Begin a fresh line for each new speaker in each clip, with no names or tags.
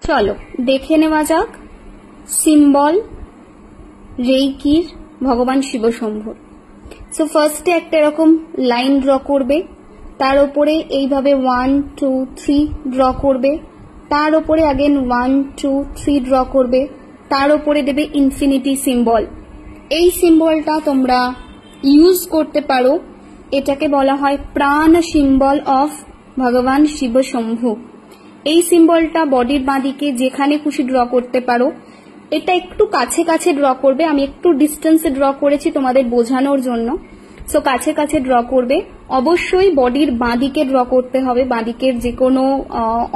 চলো দেখে নেওয়া যাক সিম্বল রেইকির ভগবান শিব শম্ভুর। সো ফার্স্টে একটা এরকম লাইন ড্র করবে, তার উপরে এইভাবে 1 2 3 ড্র করবে, তার উপরে अगेन 1 2 3 ড্র করবে, তার উপরে দেবে ইনফিনিটি সিম্বল। এই সিম্বলটা তোমরা ইউজ করতে পারো, এটাকে বলা হয় প্রাণ সিম্বল অফ ভগবান শিব শম্ভু। এই সিম্বলটা বডির বাঁদিকে যেখানে খুশি ড্র করতে পারো। এটা একটু কাছে কাছে ড্র করবে, আমি একটু ডিস্টেন্সে ড্র করেছি তোমাদের বোঝানোর জন্য। সো কাছে কাছে ড্র করবে, অবশ্যই বডির বাঁদিকে ড্র করতে হবে, বাঁদিকের যে কোনো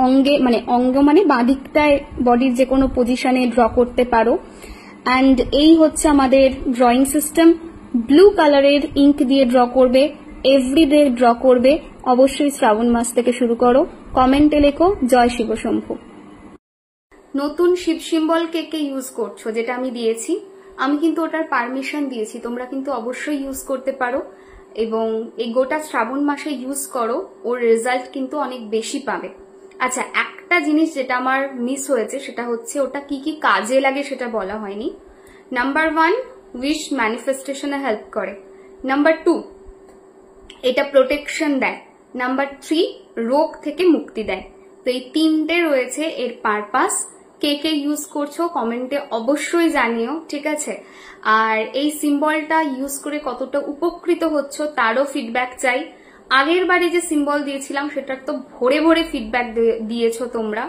অঙ্গে অঙ্গ বাঁদিকটায় বডির যে কোনো পজিশনে ড্র করতে পারো। অ্যান্ড এই হচ্ছে আমাদের ড্রয়িং সিস্টেম। ব্লু কালারের ইঙ্ক দিয়ে ড্র করবে, এভরিডে ড্র করবে। অবশ্যই শ্রাবণ মাস থেকে শুরু করো। কমেন্টে লেখো জয় শিব শম্ভু। নতুন শিব সিম্বল কে কে ইউজ করছো, যেটা আমি দিয়েছি, আমি কিন্তু ওটার পারমিশন দিয়েছি, তোমরা কিন্তু অবশ্যই ইউজ করতে পারো এবং এই গোটা শ্রাবণ মাসে ইউজ করো, ওর রেজাল্ট কিন্তু অনেক বেশি পাবে। আচ্ছা, একটা জিনিস যেটা আমার মিস হয়েছে সেটা হচ্ছে ওটা কি কি কাজে লাগে সেটা বলা হয়নি। নাম্বার 1, উইশ ম্যানিফেস্টেশনে হেল্প করে। নাম্বার 2, এটা প্রোটেকশন দেয়। নাম্বার 3, রোগ থেকে মুক্তি দেয়। তো এই তিনটে রয়েছে এর পারপাস। কে কে ইউজ করছো কমেন্টে অবশ্যই জানিও, ঠিক আছে? আর এই সিম্বলটা ইউজ করে কতটা উপকৃত হচ্ছ তারও ফিডব্যাক চাই। আগের বারে যে সিম্বল দিয়েছিলাম সেটার তো ভরে ভরে ফিডব্যাক দিয়েছো তোমরা।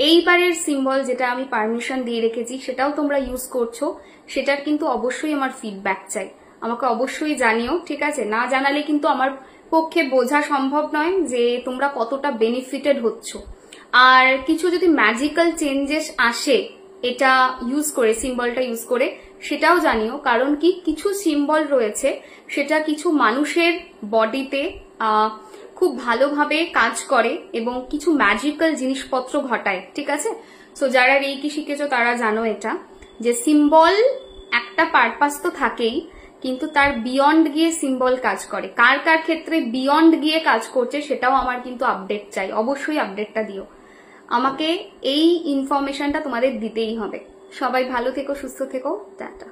এইবারের সিম্বল যেটা আমি পারমিশন দিয়ে রেখেছি সেটাও তোমরা ইউজ করছো, সেটার কিন্তু অবশ্যই আমার ফিডব্যাক চাই, আমাকে অবশ্যই জানিও, ঠিক আছে? না জানালে কিন্তু আমার পক্ষে বোঝা সম্ভব নয় যে তোমরা কতটা বেনিফিটেড হচ্ছ। আর কিছু যদি ম্যাজিক্যাল চেঞ্জেস আসে এটা ইউজ করে, সিম্বলটা ইউজ করে, সেটাও জানিও। কারণ কি, কিছু সিম্বল রয়েছে সেটা কিছু মানুষের বডিতে খুব ভালোভাবে কাজ করে এবং কিছু ম্যাজিক্যাল জিনিসপত্র ঘটায়, ঠিক আছে? সো যারা রেইকি শিখেছো তারা জানো এটা, যে সিম্বল একটা পারপাস তো থাকেই, কিন্তু তার বিয়ন্ড গিয়ে সিম্বল কাজ করে। কার কার ক্ষেত্রে বিয়ন্ড গিয়ে কাজ করছে সেটাও আমার কিন্তু আপডেট চাই, অবশ্যই আপডেটটা দিও আমাকে। এই ইনফরমেশনটা তোমাদের দিতেই হবে। সবাই ভালো থেকো, সুস্থ থেকো, টাটা।